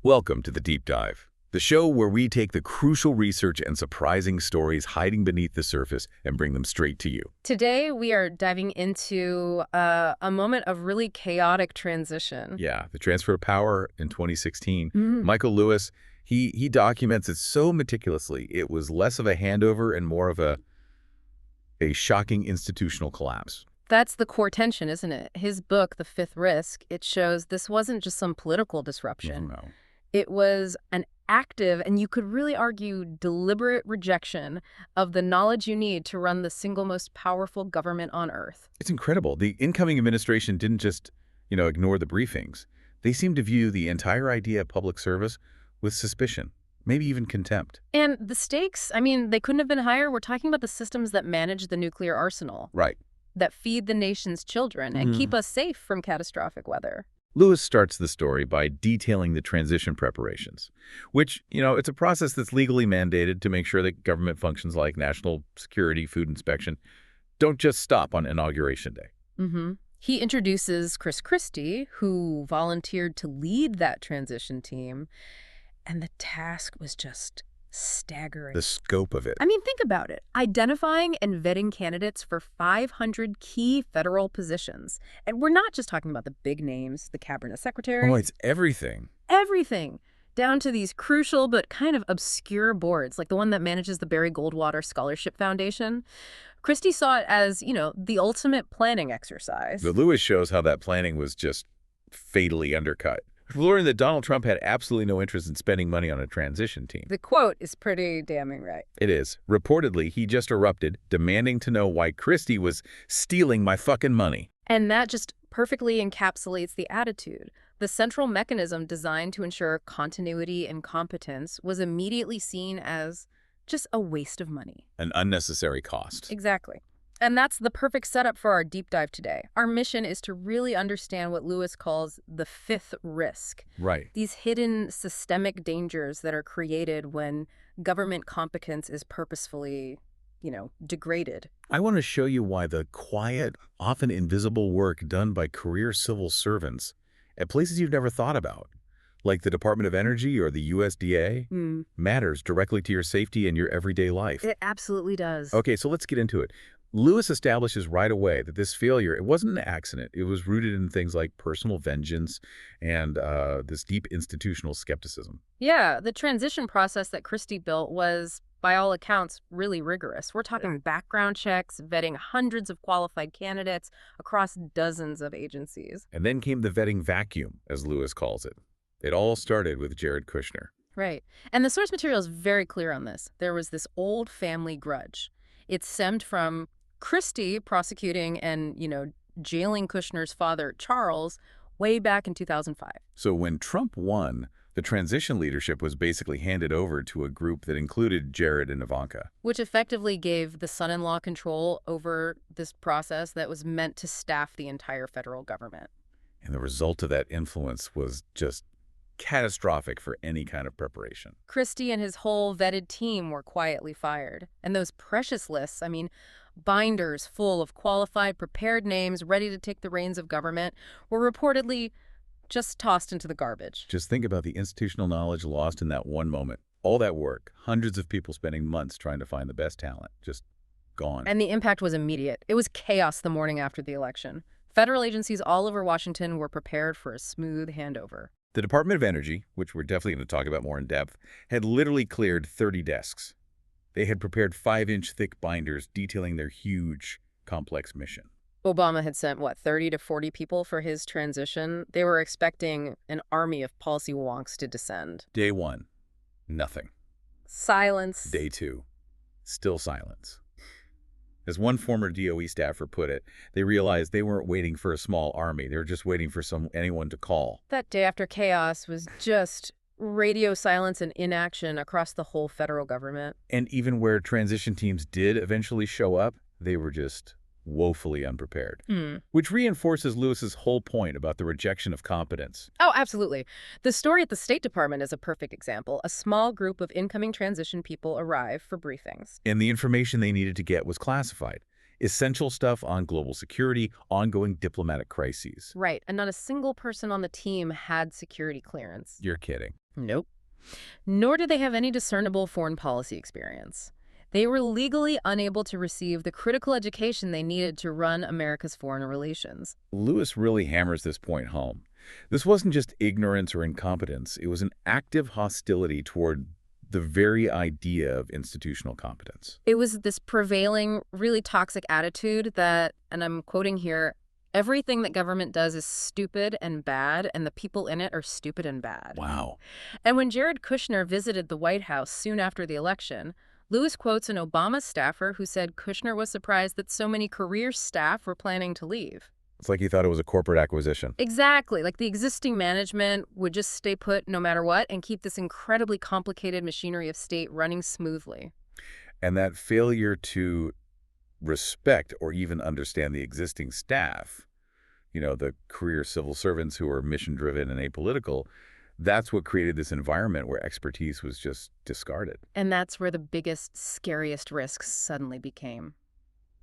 Welcome to The Deep Dive, the show where we take the crucial research and surprising stories hiding beneath the surface and bring them straight to you. Today, we are diving into a moment of really chaotic transition. Yeah, the transfer of power in 2016. Mhm. Michael Lewis, he documents it so meticulously. It was less of a handover and more of a shocking institutional collapse. That's the core tension, isn't it? His book, The Fifth Risk, it shows this wasn't just some political disruption. No. It was an active, and you could really argue deliberate rejection of the knowledge you need to run the single most powerful government on Earth. It's incredible. The incoming administration didn't just, ignore the briefings. They seemed to view the entire idea of public service with suspicion, maybe even contempt. And the stakes, they couldn't have been higher. We're talking about the systems that manage the nuclear arsenal, Right. that feed the nation's children and keep us safe from catastrophic weather. Lewis starts the story by detailing the transition preparations, which, it's a process that's legally mandated to make sure that government functions like national security, food inspection, don't just stop on Inauguration Day. He introduces Chris Christie, who volunteered to lead that transition team, and the task was just staggering. The scope of it. Think about it. Identifying and vetting candidates for 500 key federal positions. And we're not just talking about the big names, the cabinet secretary. Oh, it's everything. Everything, down to these crucial but kind of obscure boards, like the one that manages the Barry Goldwater Scholarship Foundation. Christie saw it as, the ultimate planning exercise. But Lewis shows how that planning was just fatally undercut. We learned that Donald Trump had absolutely no interest in spending money on a transition team. The quote is pretty damning right. It is. Reportedly, he just erupted, demanding to know why Christie was stealing my fucking money. And that just perfectly encapsulates the attitude. The central mechanism designed to ensure continuity and competence was immediately seen as just a waste of money. An unnecessary cost. Exactly. And that's the perfect setup for our deep dive today. Our mission is to really understand what Lewis calls the fifth risk. Right. These hidden systemic dangers that are created when government competence is purposefully, degraded. I want to show you why the quiet, often invisible work done by career civil servants at places you've never thought about, like the Department of Energy or the USDA, matters directly to your safety and your everyday life. It absolutely does. Okay, so let's get into it. Lewis establishes right away that this failure, it wasn't an accident. It was rooted in things like personal vengeance and this deep institutional skepticism. Yeah, the transition process that Christie built was, by all accounts, really rigorous. We're talking background checks, vetting hundreds of qualified candidates across dozens of agencies. And then came the vetting vacuum, as Lewis calls it. It all started with Jared Kushner. Right. And the source material is very clear on this. There was this old family grudge. It stemmed from Christie prosecuting and, jailing Kushner's father, Charles, way back in 2005. So when Trump won, the transition leadership was basically handed over to a group that included Jared and Ivanka. Which effectively gave the son-in-law control over this process that was meant to staff the entire federal government. And the result of that influence was just catastrophic for any kind of preparation. Christie and his whole vetted team were quietly fired. And those precious lists, binders full of qualified, prepared names ready to take the reins of government, were reportedly just tossed into the garbage. Just think about the institutional knowledge lost in that one moment. All that work, hundreds of people spending months trying to find the best talent, just gone. And the impact was immediate. It was chaos the morning after the election. Federal agencies all over Washington were prepared for a smooth handover. The Department of Energy, which we're definitely going to talk about more in depth, had literally cleared 30 desks. They had prepared 5-inch thick binders detailing their huge, complex mission. Obama had sent, 30 to 40 people for his transition? They were expecting an army of policy wonks to descend. Day 1, nothing. Silence. Day 2, still silence. As one former DOE staffer put it, they realized they weren't waiting for a small army. They were just waiting for anyone to call. That day after chaos was just radio silence and inaction across the whole federal government. And even where transition teams did eventually show up, they were just woefully unprepared, which reinforces Lewis's whole point about the rejection of competence. Oh, absolutely. The story at the State Department is a perfect example. A small group of incoming transition people arrive for briefings. And the information they needed to get was classified. Essential stuff on global security, ongoing diplomatic crises. Right, and not a single person on the team had security clearance. You're kidding. Nope. Nor did they have any discernible foreign policy experience. They were legally unable to receive the critical education they needed to run America's foreign relations. Lewis really hammers this point home. This wasn't just ignorance or incompetence. It was an active hostility toward the very idea of institutional competence. It was this prevailing, really toxic attitude that, and I'm quoting here, everything that government does is stupid and bad, and the people in it are stupid and bad. Wow. And when Jared Kushner visited the White House soon after the election, Lewis quotes an Obama staffer who said Kushner was surprised that so many career staff were planning to leave. It's like he thought it was a corporate acquisition. Exactly. Like the existing management would just stay put no matter what and keep this incredibly complicated machinery of state running smoothly. And that failure to respect or even understand the existing staff, the career civil servants who are mission-driven and apolitical, that's what created this environment where expertise was just discarded. And that's where the biggest, scariest risks suddenly became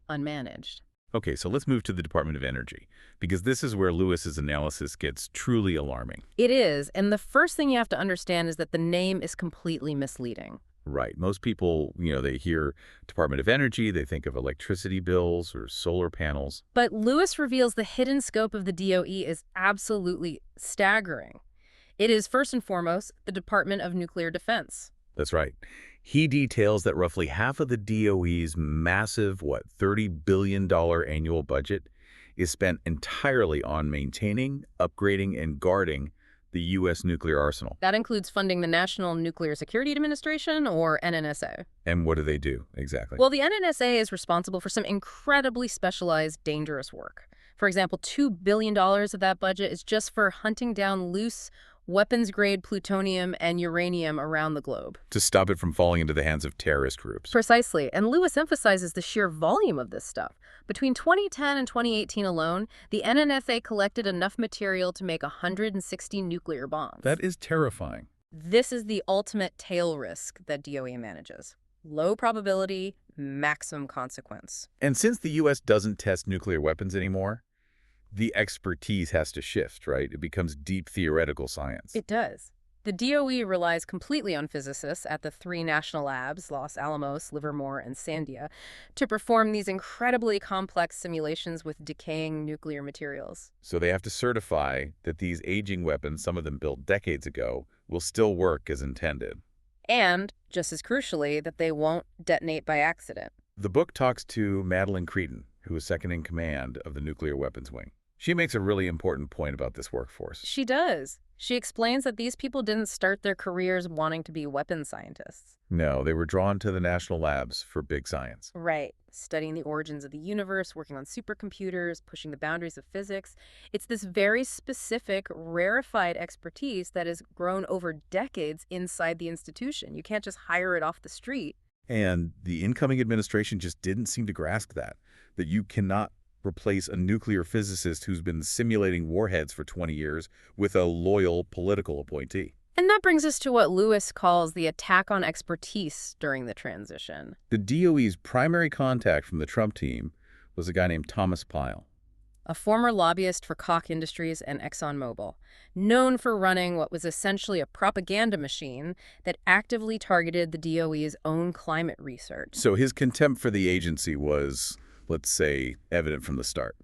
unmanaged. Okay, so let's move to the Department of Energy, because this is where Lewis's analysis gets truly alarming. It is, and the first thing you have to understand is that the name is completely misleading. Right. Most people, they hear Department of Energy, they think of electricity bills or solar panels. But Lewis reveals the hidden scope of the DOE is absolutely staggering. It is, first and foremost, the Department of Nuclear Defense. That's right. He details that roughly half of the DOE's massive, $30 billion annual budget is spent entirely on maintaining, upgrading, and guarding the U.S. nuclear arsenal. That includes funding the National Nuclear Security Administration, or NNSA. And what do they do, exactly? Well, the NNSA is responsible for some incredibly specialized, dangerous work. For example, $2 billion of that budget is just for hunting down loose weapons-grade plutonium and uranium around the globe. To stop it from falling into the hands of terrorist groups. Precisely. And Lewis emphasizes the sheer volume of this stuff. Between 2010 and 2018 alone, the NNSA collected enough material to make 160 nuclear bombs. That is terrifying. This is the ultimate tail risk that DOE manages. Low probability, maximum consequence. And since the U.S. doesn't test nuclear weapons anymore, the expertise has to shift, right? It becomes deep theoretical science. It does. The DOE relies completely on physicists at the 3 national labs, Los Alamos, Livermore, and Sandia, to perform these incredibly complex simulations with decaying nuclear materials. So they have to certify that these aging weapons, some of them built decades ago, will still work as intended. And, just as crucially, that they won't detonate by accident. The book talks to Madeleine Cretin, who is second in command of the Nuclear Weapons Wing. She makes a really important point about this workforce. She does. She explains that these people didn't start their careers wanting to be weapons scientists. No, they were drawn to the national labs for big science. Right. Studying the origins of the universe, working on supercomputers, pushing the boundaries of physics. It's this very specific, rarefied expertise that has grown over decades inside the institution. You can't just hire it off the street. And the incoming administration just didn't seem to grasp that you cannot replace a nuclear physicist who's been simulating warheads for 20 years with a loyal political appointee. And that brings us to what Lewis calls the attack on expertise during the transition. The DOE's primary contact from the Trump team was a guy named Thomas Pyle, a former lobbyist for Koch Industries and ExxonMobil, known for running what was essentially a propaganda machine that actively targeted the DOE's own climate research. So his contempt for the agency was, let's say, evident from the start.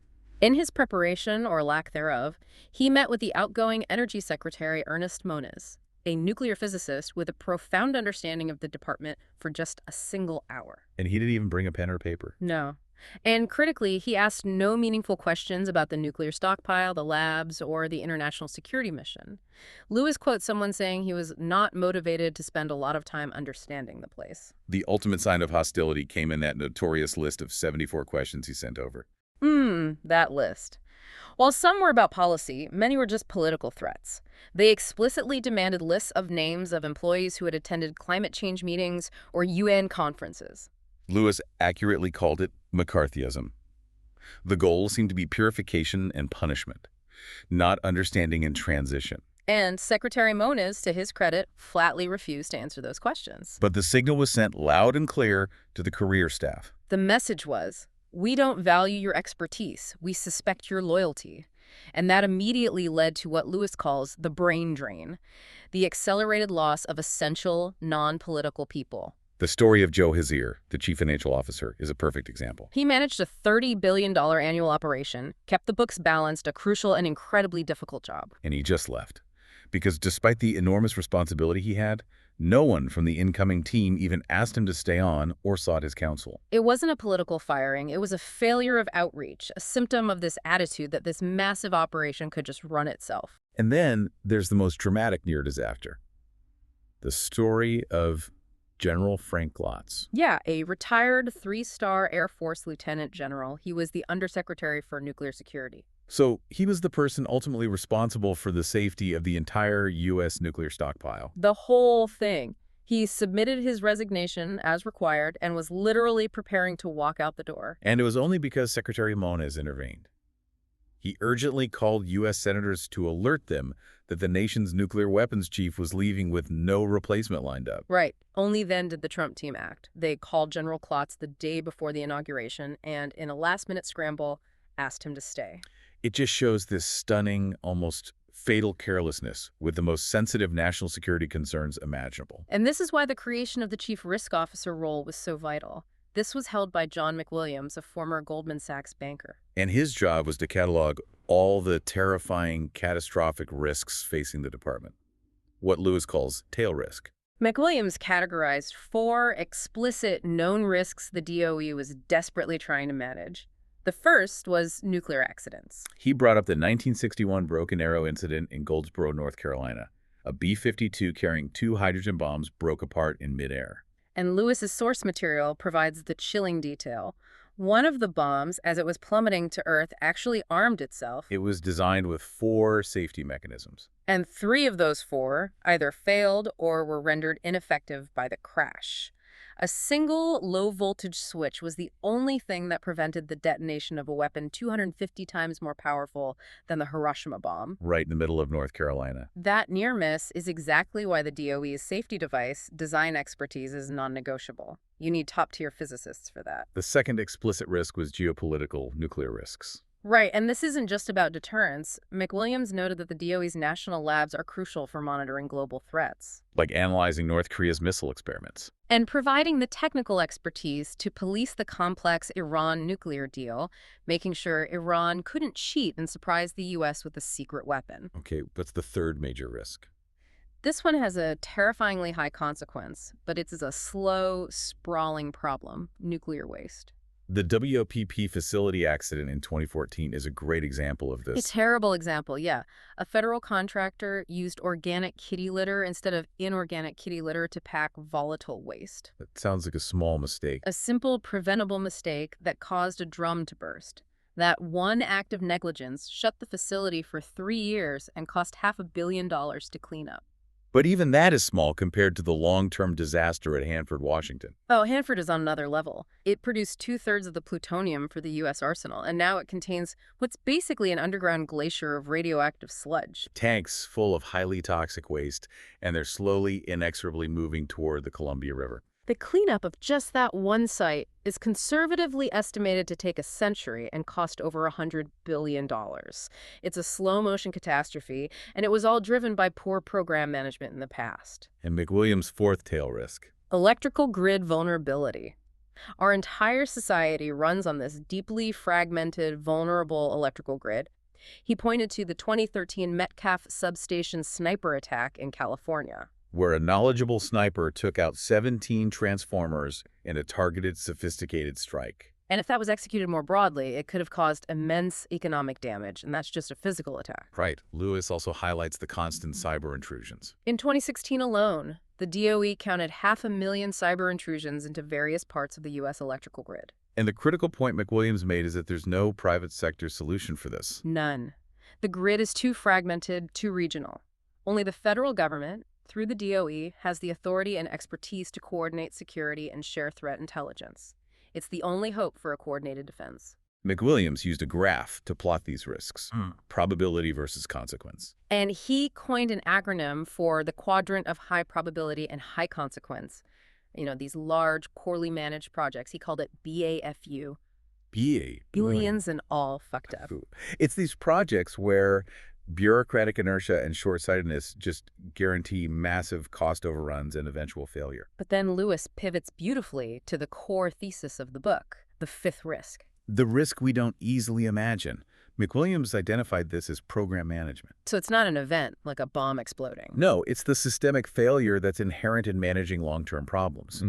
In his preparation, or lack thereof, he met with the outgoing Energy Secretary Ernest Moniz, a nuclear physicist with a profound understanding of the department, for just a single hour. And he didn't even bring a pen or paper. No. And critically, he asked no meaningful questions about the nuclear stockpile, the labs, or the international security mission. Lewis quotes someone saying he was not motivated to spend a lot of time understanding the place. The ultimate sign of hostility came in that notorious list of 74 questions he sent over. That list. While some were about policy, many were just political threats. They explicitly demanded lists of names of employees who had attended climate change meetings or UN conferences. Lewis accurately called it McCarthyism. The goal seemed to be purification and punishment, not understanding and transition. And Secretary Moniz, to his credit, flatly refused to answer those questions. But the signal was sent loud and clear to the career staff. The message was, "We don't value your expertise. We suspect your loyalty." And that immediately led to what Lewis calls the brain drain, the accelerated loss of essential, non-political people. The story of Joe Hazier, the chief financial officer, is a perfect example. He managed a $30 billion annual operation, kept the books balanced, a crucial and incredibly difficult job. And he just left. Because despite the enormous responsibility he had, no one from the incoming team even asked him to stay on or sought his counsel. It wasn't a political firing. It was a failure of outreach, a symptom of this attitude that this massive operation could just run itself. And then there's the most dramatic near disaster. The story of General Frank Glotz. Yeah, a retired 3-star Air Force lieutenant general. He was the undersecretary for nuclear security. So he was the person ultimately responsible for the safety of the entire U.S. nuclear stockpile. The whole thing. He submitted his resignation as required and was literally preparing to walk out the door. And it was only because Secretary Moniz intervened. He urgently called U.S. senators to alert them that the nation's nuclear weapons chief was leaving with no replacement lined up. Right. Only then did the Trump team act. They called General Klotz the day before the inauguration and, in a last-minute scramble, asked him to stay. It just shows this stunning, almost fatal carelessness with the most sensitive national security concerns imaginable. And this is why the creation of the chief risk officer role was so vital. This was held by John McWilliams, a former Goldman Sachs banker. And his job was to catalog all the terrifying, catastrophic risks facing the department, what Lewis calls tail risk. McWilliams categorized 4 explicit known risks the DOE was desperately trying to manage. The first was nuclear accidents. He brought up the 1961 Broken Arrow incident in Goldsboro, North Carolina. A B-52 carrying 2 hydrogen bombs broke apart in midair. And Lewis's source material provides the chilling detail. One of the bombs, as it was plummeting to Earth, actually armed itself. It was designed with 4 safety mechanisms. And 3 of those 4 either failed or were rendered ineffective by the crash. A single low-voltage switch was the only thing that prevented the detonation of a weapon 250 times more powerful than the Hiroshima bomb. Right in the middle of North Carolina. That near miss is exactly why the DOE's safety device design expertise is non-negotiable. You need top-tier physicists for that. The second explicit risk was geopolitical nuclear risks. Right, and this isn't just about deterrence. McWilliams noted that the DOE's national labs are crucial for monitoring global threats. Like analyzing North Korea's missile experiments. And providing the technical expertise to police the complex Iran nuclear deal, making sure Iran couldn't cheat and surprise the U.S. with a secret weapon. Okay, what's the third major risk? This one has a terrifyingly high consequence, but it's a slow, sprawling problem: nuclear waste. The WOPP facility accident in 2014 is a great example of A this. terrible example, yeah. A federal contractor used organic kitty litter instead of inorganic kitty litter to pack volatile waste. That sounds like a small mistake. A simple, preventable mistake that caused a drum to burst. That one act of negligence shut the facility for 3 years and cost $500 million to clean up. But even that is small compared to the long-term disaster at Hanford, Washington. Oh, Hanford is on another level. It produced 2/3 of the plutonium for the U.S. arsenal, and now it contains what's basically an underground glacier of radioactive sludge. Tanks full of highly toxic waste, and they're slowly, inexorably moving toward the Columbia River. The cleanup of just that one site is conservatively estimated to take a century and cost over $100 billion. It's a slow-motion catastrophe, and it was all driven by poor program management in the past. And McWilliams' fourth tail risk. Electrical grid vulnerability. Our entire society runs on this deeply fragmented, vulnerable electrical grid. He pointed to the 2013 Metcalf substation sniper attack in California, Where a knowledgeable sniper took out 17 transformers in a targeted, sophisticated strike. and if that was executed more broadly, it could have caused immense economic damage, and that's just a physical attack. Right. Lewis also highlights the constant cyber intrusions. In 2016 alone, the DOE counted 500,000 cyber intrusions into various parts of the U.S. electrical grid. And the critical point McWilliams made is that there's no private sector solution for this. None. The grid is too fragmented, too regional. Only the federal government, through the DOE, has the authority and expertise to coordinate security and share threat intelligence. It's the only hope for a coordinated defense. McWilliams used a graph to plot these risks, probability versus consequence. And he coined an acronym for the quadrant of high probability and high consequence. You know, these large, poorly managed projects. He called it BAFU. Billions and all fucked up. It's these projects where bureaucratic inertia and short-sightedness just guarantee massive cost overruns and eventual failure. But then Lewis pivots beautifully to the core thesis of the book, the fifth risk. The risk we don't easily imagine. McWilliams identified this as program management. So it's not an event like a bomb exploding. No, it's the systemic failure that's inherent in managing long-term problems.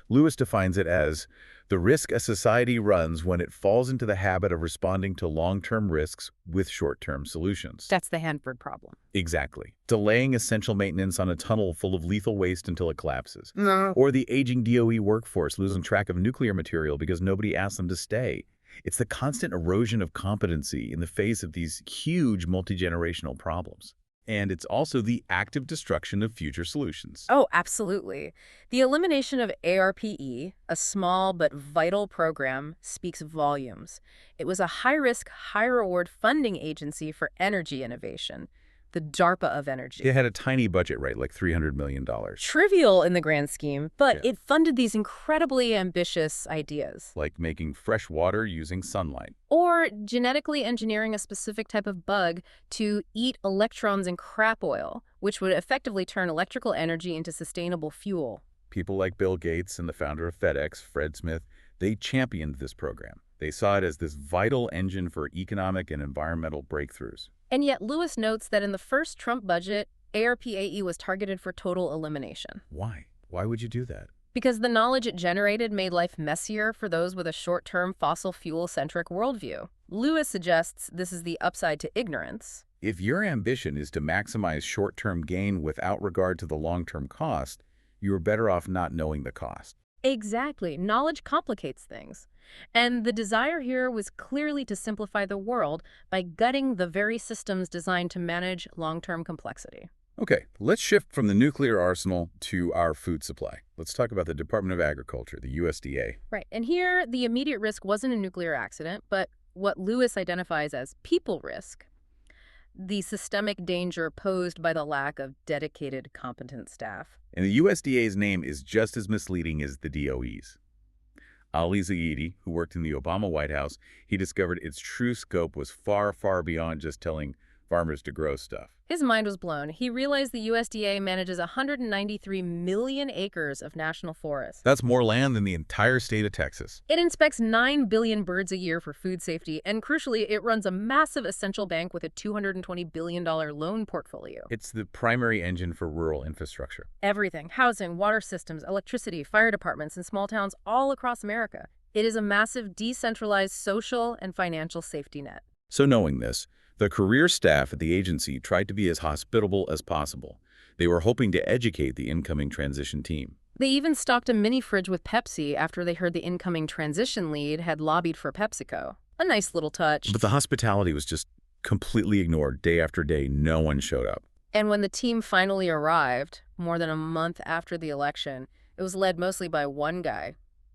Lewis defines it as the risk a society runs when it falls into the habit of responding to long-term risks with short-term solutions. That's the Hanford problem. Exactly. Delaying essential maintenance on a tunnel full of lethal waste until it collapses. No. Or the aging DOE workforce losing track of nuclear material because nobody asked them to stay. It's the constant erosion of competency in the face of these huge multi-generational problems. And it's also the active destruction of future solutions. Oh, absolutely. The elimination of ARPE, a small but vital program, speaks volumes. It was a high-risk, high-reward funding agency for energy innovation, the DARPA of energy. It had a tiny budget, right, like $300 million. Trivial in the grand scheme, but it funded these incredibly ambitious ideas. Like making fresh water using sunlight. Or genetically engineering a specific type of bug to eat electrons in crap oil, which would effectively turn electrical energy into sustainable fuel. People like Bill Gates and the founder of FedEx, Fred Smith, they championed this program. They saw it as this vital engine for economic and environmental breakthroughs. And yet Lewis notes that in the first Trump budget, ARPAE was targeted for total elimination. Why? Why would you do that? Because the knowledge it generated made life messier for those with a short-term fossil fuel-centric worldview. Lewis suggests this is the upside to ignorance. If your ambition is to maximize short-term gain without regard to the long-term cost, you are better off not knowing the cost. Exactly. Knowledge complicates things. And the desire here was clearly to simplify the world by gutting the very systems designed to manage long-term complexity. Okay, let's shift from the nuclear arsenal to our food supply. Let's talk about the Department of Agriculture, the USDA. Right. And here, the immediate risk wasn't a nuclear accident, but what Lewis identifies as people risk, the systemic danger posed by the lack of dedicated, competent staff. And the USDA's name is just as misleading as the DOE's. Ali Zaidi, who worked in the Obama White House, he discovered its true scope was far, far beyond just telling farmers to grow stuff. His mind was blown. He realized the USDA manages 193 million acres of national forests. That's more land than the entire state of Texas. It inspects 9 billion birds a year for food safety, and crucially, it runs a massive essential bank with a $220 billion loan portfolio. It's the primary engine for rural infrastructure. Everything: housing, water systems, electricity, fire departments in small towns all across America. It is a massive decentralized social and financial safety net. So knowing this, the career staff at the agency tried to be as hospitable as possible. They were hoping to educate the incoming transition team. They even stocked a mini fridge with Pepsi after they heard the incoming transition lead had lobbied for PepsiCo. A nice little touch. But the hospitality was just completely ignored. Day after day, no one showed up. And when the team finally arrived, more than a month after the election, it was led mostly by one guy,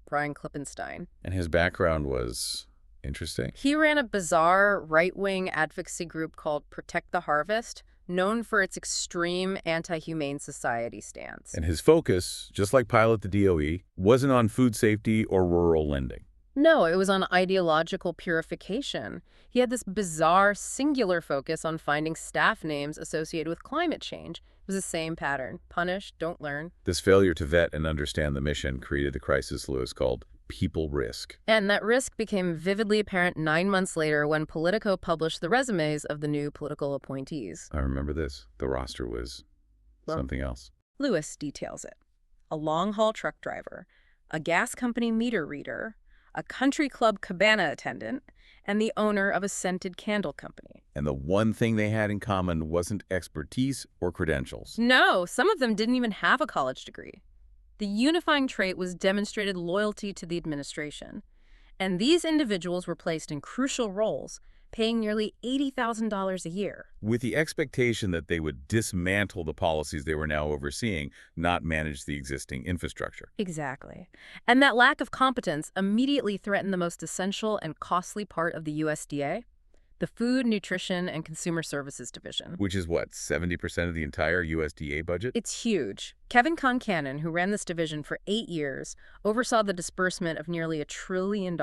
Brian Klippenstein. And his background was interesting. He ran a bizarre right-wing advocacy group called Protect the Harvest, known for its extreme anti-humane society stance. And his focus, just like Pilot the DOE, wasn't on food safety or rural lending. No, it was on ideological purification. He had this bizarre, singular focus on finding staff names associated with climate change. It was the same pattern: punish, don't learn. This failure to vet and understand the mission created the crisis Lewis called people risk. And that risk became vividly apparent 9 months later when Politico published the resumes of the new political appointees. I remember this. The roster was something else. Lewis details it: a long-haul truck driver, a gas company meter reader, a country club cabana attendant, and the owner of a scented candle company. And the one thing they had in common wasn't expertise or credentials. No, some of them didn't even have a college degree. The unifying trait was demonstrated loyalty to the administration. And these individuals were placed in crucial roles, paying nearly $80,000 a year. With the expectation that they would dismantle the policies they were now overseeing, not manage the existing infrastructure. Exactly. And that lack of competence immediately threatened the most essential and costly part of the USDA, the Food, Nutrition, and Consumer Services Division. Which is what, 70% of the entire USDA budget? It's huge. Kevin Concannon, who ran this division for 8 years, oversaw the disbursement of nearly $1 trillion,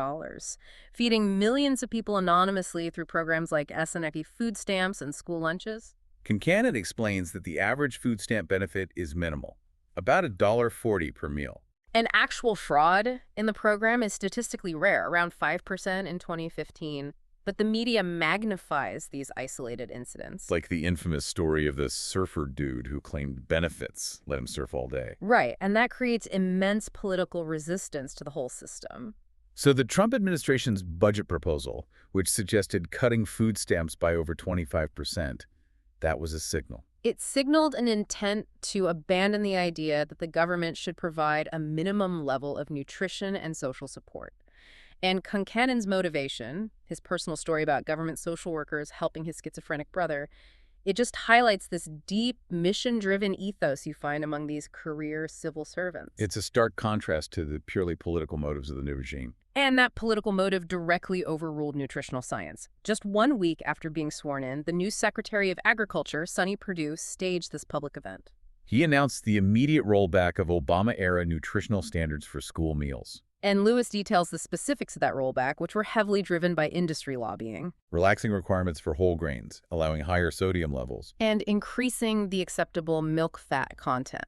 feeding millions of people anonymously through programs like SNFE food stamps and school lunches. Concannon explains that the average food stamp benefit is minimal, about $1.40 per meal. And actual fraud in the program is statistically rare, around 5% in 2015. But the media magnifies these isolated incidents. Like the infamous story of the surfer dude who claimed benefits let him surf all day. Right, and that creates immense political resistance to the whole system. So the Trump administration's budget proposal, which suggested cutting food stamps by over 25%, that was a signal. It signaled an intent to abandon the idea that the government should provide a minimum level of nutrition and social support. And Concannon's motivation, his personal story about government social workers helping his schizophrenic brother, it just highlights this deep, mission-driven ethos you find among these career civil servants. It's a stark contrast to the purely political motives of the new regime. And that political motive directly overruled nutritional science. Just 1 week after being sworn in, the new Secretary of Agriculture, Sonny Perdue, staged this public event. He announced the immediate rollback of Obama-era nutritional standards for school meals. And Lewis details the specifics of that rollback, which were heavily driven by industry lobbying. Relaxing requirements for whole grains, allowing higher sodium levels. And increasing the acceptable milk fat content.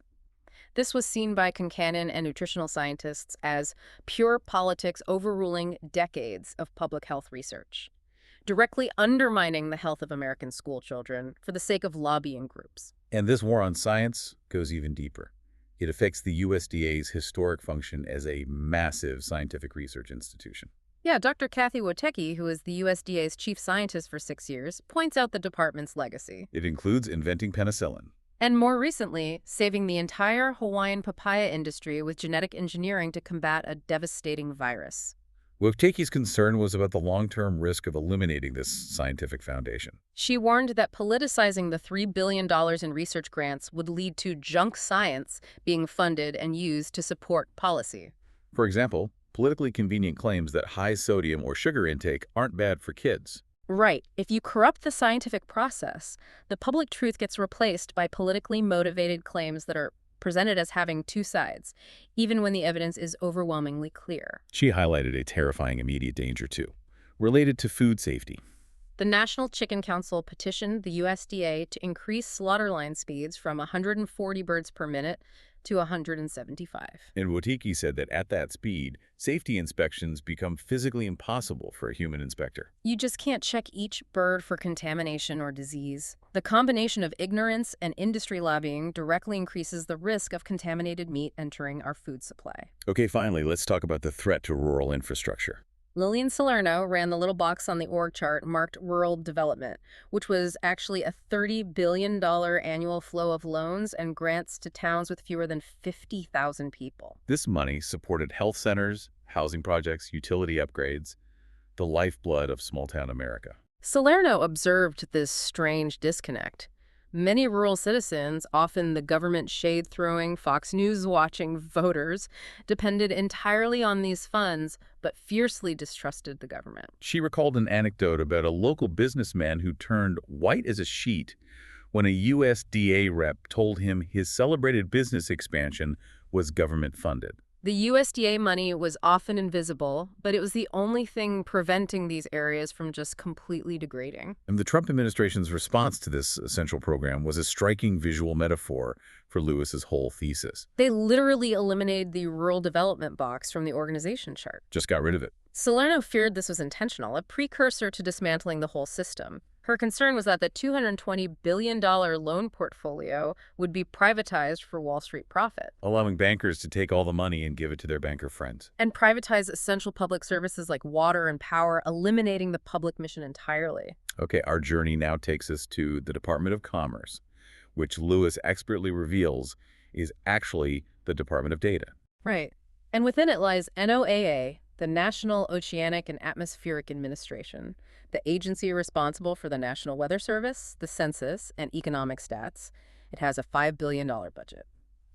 This was seen by Concannon and nutritional scientists as pure politics overruling decades of public health research, directly undermining the health of American school children for the sake of lobbying groups. And this war on science goes even deeper. It affects the USDA's historic function as a massive scientific research institution. Yeah, Dr. Kathy Wotecki, who is the USDA's chief scientist for 6 years, points out the department's legacy. It includes inventing penicillin. And more recently, saving the entire Hawaiian papaya industry with genetic engineering to combat a devastating virus. Wojtecki's concern was about the long-term risk of eliminating this scientific foundation. She warned that politicizing the $3 billion in research grants would lead to junk science being funded and used to support policy. For example, politically convenient claims that high sodium or sugar intake aren't bad for kids. Right. If you corrupt the scientific process, the public truth gets replaced by politically motivated claims that are presented as having two sides, even when the evidence is overwhelmingly clear. She highlighted a terrifying immediate danger, too, related to food safety. The National Chicken Council petitioned the USDA to increase slaughter line speeds from 140 birds per minute to 175. And Wotecki said that at that speed, safety inspections become physically impossible for a human inspector. You just can't check each bird for contamination or disease. The combination of ignorance and industry lobbying directly increases the risk of contaminated meat entering our food supply. Okay, finally, let's talk about the threat to rural infrastructure. Lillian Salerno ran the little box on the org chart marked rural development, which was actually a $30 billion annual flow of loans and grants to towns with fewer than 50,000 people. This money supported health centers, housing projects, utility upgrades, the lifeblood of small-town America. Salerno observed this strange disconnect. Many rural citizens, often the government shade-throwing, Fox News-watching voters, depended entirely on these funds, but fiercely distrusted the government. She recalled an anecdote about a local businessman who turned white as a sheet when a USDA rep told him his celebrated business expansion was government-funded. The USDA money was often invisible, but it was the only thing preventing these areas from just completely degrading. And the Trump administration's response to this essential program was a striking visual metaphor for Lewis's whole thesis. They literally eliminated the rural development box from the organization chart. Just got rid of it. Salerno feared this was intentional, a precursor to dismantling the whole system. Her concern was that the $220 billion loan portfolio would be privatized for Wall Street profit. Allowing bankers to take all the money and give it to their banker friends. And privatize essential public services like water and power, eliminating the public mission entirely. Okay, our journey now takes us to the Department of Commerce, which Lewis expertly reveals is actually the Department of Data. Right. And within it lies NOAA, the National Oceanic and Atmospheric Administration, the agency responsible for the National Weather Service, the census, and economic stats. It has a $5 billion budget.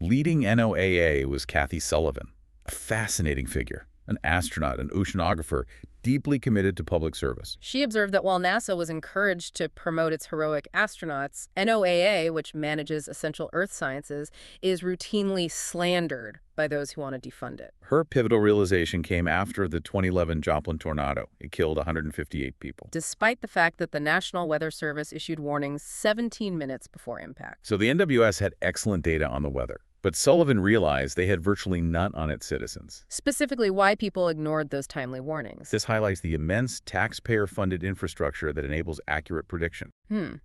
Leading NOAA was Kathy Sullivan, a fascinating figure. an astronaut, an oceanographer, deeply committed to public service. She observed that while NASA was encouraged to promote its heroic astronauts, NOAA, which manages essential Earth sciences, is routinely slandered by those who want to defund it. Her pivotal realization came after the 2011 Joplin tornado. It killed 158 people. Despite the fact that the National Weather Service issued warnings 17 minutes before impact. So the NWS had excellent data on the weather, but Sullivan realized they had virtually none on its citizens. Specifically, why people ignored those timely warnings. This highlights the immense taxpayer-funded infrastructure that enables accurate prediction. The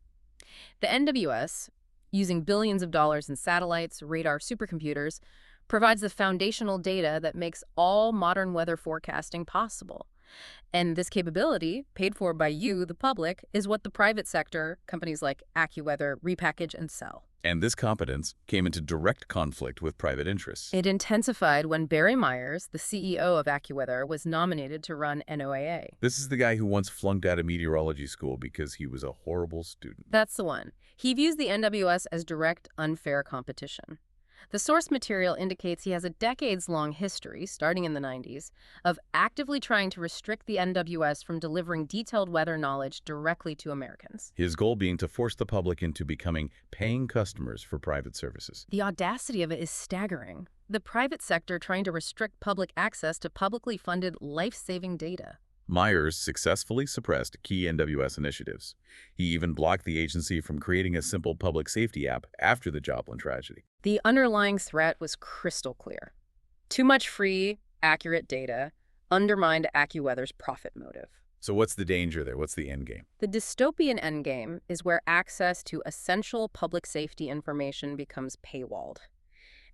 NWS, using billions of dollars in satellites, radar, supercomputers, provides the foundational data that makes all modern weather forecasting possible. And this capability, paid for by you, the public, is what the private sector, companies like AccuWeather, repackage and sell. And this competence came into direct conflict with private interests. It intensified when Barry Myers, the CEO of AccuWeather, was nominated to run NOAA. This is the guy who once flunked out of meteorology school because he was a horrible student. That's the one. He views the NWS as direct, unfair competition. The source material indicates he has a decades-long history, starting in the 90s, of actively trying to restrict the NWS from delivering detailed weather knowledge directly to Americans. His goal being to force the public into becoming paying customers for private services. The audacity of it is staggering. The private sector trying to restrict public access to publicly funded life-saving data. Myers successfully suppressed key NWS initiatives. He even blocked the agency from creating a simple public safety app after the Joplin tragedy. The underlying threat was crystal clear. Too much free, accurate data undermined AccuWeather's profit motive. So what's the danger there? What's the end game? The dystopian endgame is where access to essential public safety information becomes paywalled.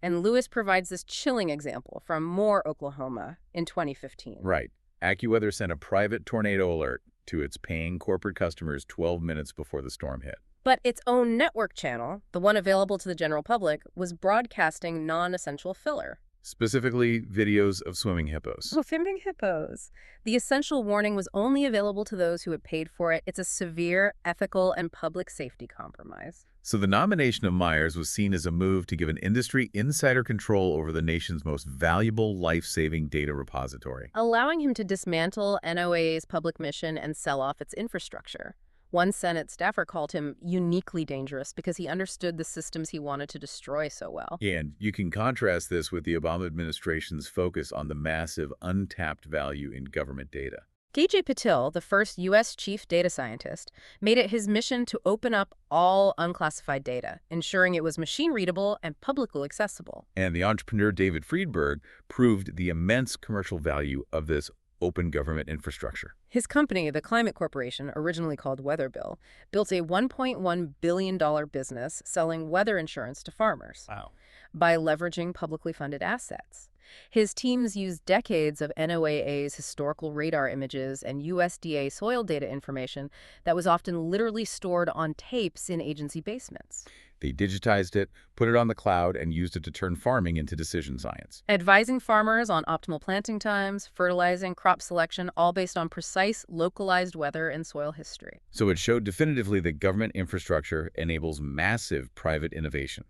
And Lewis provides this chilling example from Moore, Oklahoma in 2015. Right. AccuWeather sent a private tornado alert to its paying corporate customers 12 minutes before the storm hit. But its own network channel, the one available to the general public, was broadcasting non-essential filler. Specifically, videos of swimming hippos. Oh, swimming hippos. The essential warning was only available to those who had paid for it. It's a severe ethical and public safety compromise. So the nomination of Myers was seen as a move to give an industry insider control over the nation's most valuable life-saving data repository, allowing him to dismantle NOAA's public mission and sell off its infrastructure. One Senate staffer called him uniquely dangerous because he understood the systems he wanted to destroy so well. And you can contrast this with the Obama administration's focus on the massive untapped value in government data. K.J. Patil, the first U.S. chief data scientist, made it his mission to open up all unclassified data, ensuring it was machine-readable and publicly accessible. And the entrepreneur David Friedberg proved the immense commercial value of this open government infrastructure. His company, the Climate Corporation, originally called Weatherbill, built a $1.1 billion business selling weather insurance to farmers. Wow. By leveraging publicly funded assets. His teams used decades of NOAA's historical radar images and USDA soil data information that was often literally stored on tapes in agency basements. They digitized it, put it on the cloud, and used it to turn farming into decision science. Advising farmers on optimal planting times, fertilizing, crop selection, all based on precise, localized weather and soil history. So it showed definitively that government infrastructure enables massive private innovation.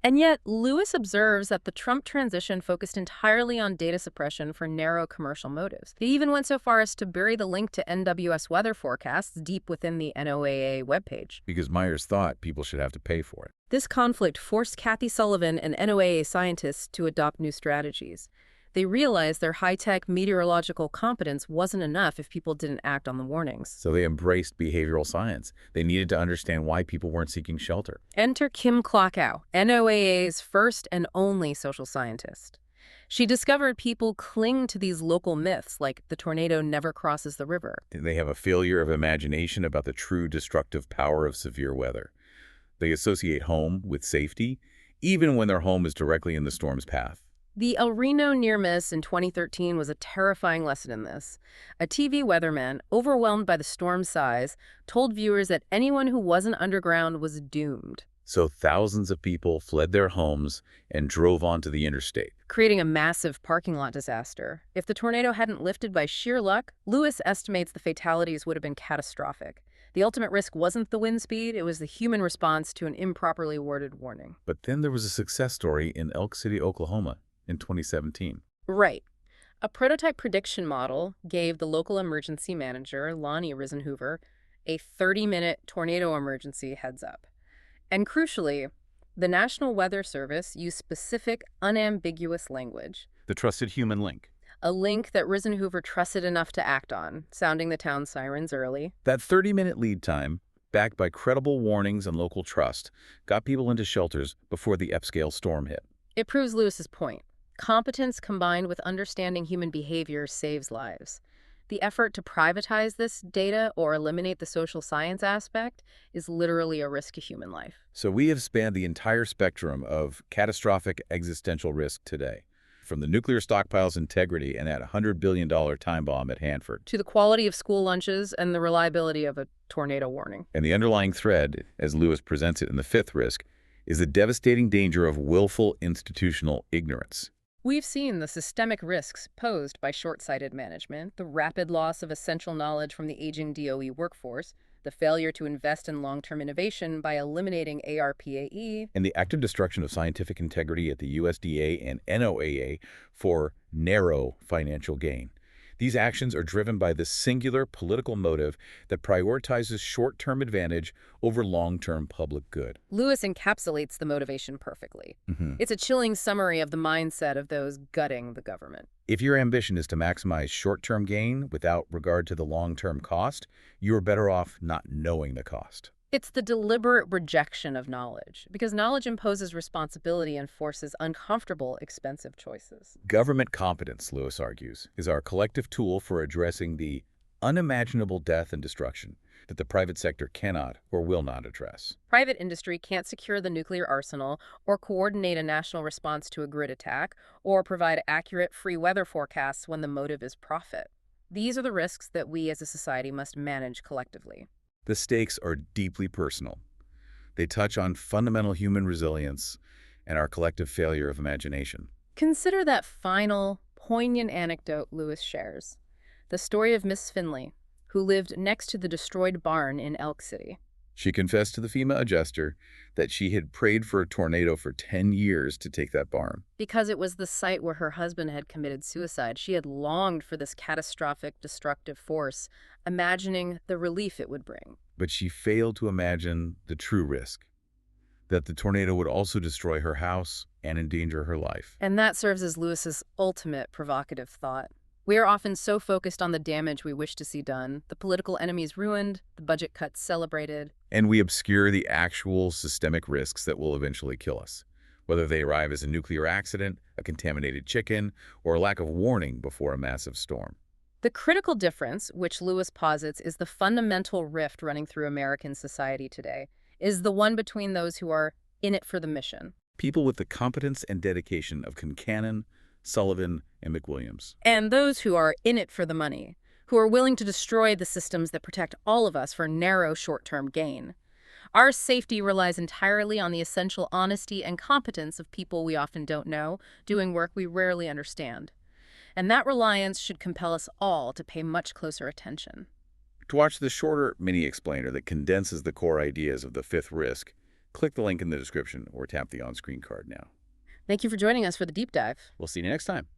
And yet, Lewis observes that the Trump transition focused entirely on data suppression for narrow commercial motives. They even went so far as to bury the link to NWS weather forecasts deep within the NOAA webpage. Because Myers thought people should have to pay for it. This conflict forced Kathy Sullivan and NOAA scientists to adopt new strategies. They realized their high-tech meteorological competence wasn't enough if people didn't act on the warnings. So they embraced behavioral science. They needed to understand why people weren't seeking shelter. Enter Kim Klockow, NOAA's first and only social scientist. She discovered people cling to these local myths, like the tornado never crosses the river. They have a failure of imagination about the true destructive power of severe weather. They associate home with safety, even when their home is directly in the storm's path. The El Reno near miss in 2013 was a terrifying lesson in this. A TV weatherman, overwhelmed by the storm's size, told viewers that anyone who wasn't underground was doomed. So thousands of people fled their homes and drove onto the interstate, creating a massive parking lot disaster. If the tornado hadn't lifted by sheer luck, Lewis estimates the fatalities would have been catastrophic. The ultimate risk wasn't the wind speed, it was the human response to an improperly worded warning. But then there was a success story in Elk City, Oklahoma, in 2017. Right. A prototype prediction model gave the local emergency manager, Lonnie Risenhoover, a 30-minute tornado emergency heads up. And crucially, the National Weather Service used specific, unambiguous language, The trusted human link. a link that Risenhoover trusted enough to act on, sounding the town sirens early. That 30-minute lead time, backed by credible warnings and local trust, got people into shelters before the F-scale storm hit. It proves Lewis's point. Competence combined with understanding human behavior saves lives. The effort to privatize this data or eliminate the social science aspect is literally a risk to human life. So we have spanned the entire spectrum of catastrophic existential risk today, from the nuclear stockpile's integrity and that $100 billion time bomb at Hanford. To the quality of school lunches and the reliability of a tornado warning. And the underlying thread, as Lewis presents it in the fifth risk, is the devastating danger of willful institutional ignorance. We've seen the systemic risks posed by short-sighted management, the rapid loss of essential knowledge from the aging DOE workforce, the failure to invest in long-term innovation by eliminating ARPAE, And the active destruction of scientific integrity at the USDA and NOAA for narrow financial gain. These actions are driven by this singular political motive that prioritizes short-term advantage over long-term public good. Lewis encapsulates the motivation perfectly. It's a chilling summary of the mindset of those gutting the government. If your ambition is to maximize short-term gain without regard to the long-term cost, you are better off not knowing the cost. It's the deliberate rejection of knowledge, because knowledge imposes responsibility and forces uncomfortable, expensive choices. Government competence, Lewis argues, is our collective tool for addressing the unimaginable death and destruction that the private sector cannot or will not address. Private industry can't secure the nuclear arsenal or coordinate a national response to a grid attack or provide accurate free weather forecasts when the motive is profit. These are the risks that we as a society must manage collectively. The stakes are deeply personal. They touch on fundamental human resilience and our collective failure of imagination. Consider that final, poignant anecdote Lewis shares. The story of Miss Finley, who lived next to the destroyed barn in Elk City. She confessed to the FEMA adjuster that she had prayed for a tornado for 10 years to take that barn. Because it was the site where her husband had committed suicide, she had longed for this catastrophic, destructive force, imagining the relief it would bring. But she failed to imagine the true risk, that the tornado would also destroy her house and endanger her life. And that serves as Lewis's ultimate provocative thought. We are often so focused on the damage we wish to see done, the political enemies ruined, the budget cuts celebrated. And we obscure the actual systemic risks that will eventually kill us, whether they arrive as a nuclear accident, a contaminated chicken, or a lack of warning before a massive storm. The critical difference, which Lewis posits is the fundamental rift running through American society today, is the one between those who are in it for the mission. People with the competence and dedication of Concannon, Sullivan, and McWilliams. And those who are in it for the money, who are willing to destroy the systems that protect all of us for narrow short-term gain. Our safety relies entirely on the essential honesty and competence of people we often don't know, doing work we rarely understand. And that reliance should compel us all to pay much closer attention. To watch the shorter mini-explainer that condenses the core ideas of the fifth risk, click the link in the description or tap the on-screen card now. Thank you for joining us for the deep dive. We'll see you next time.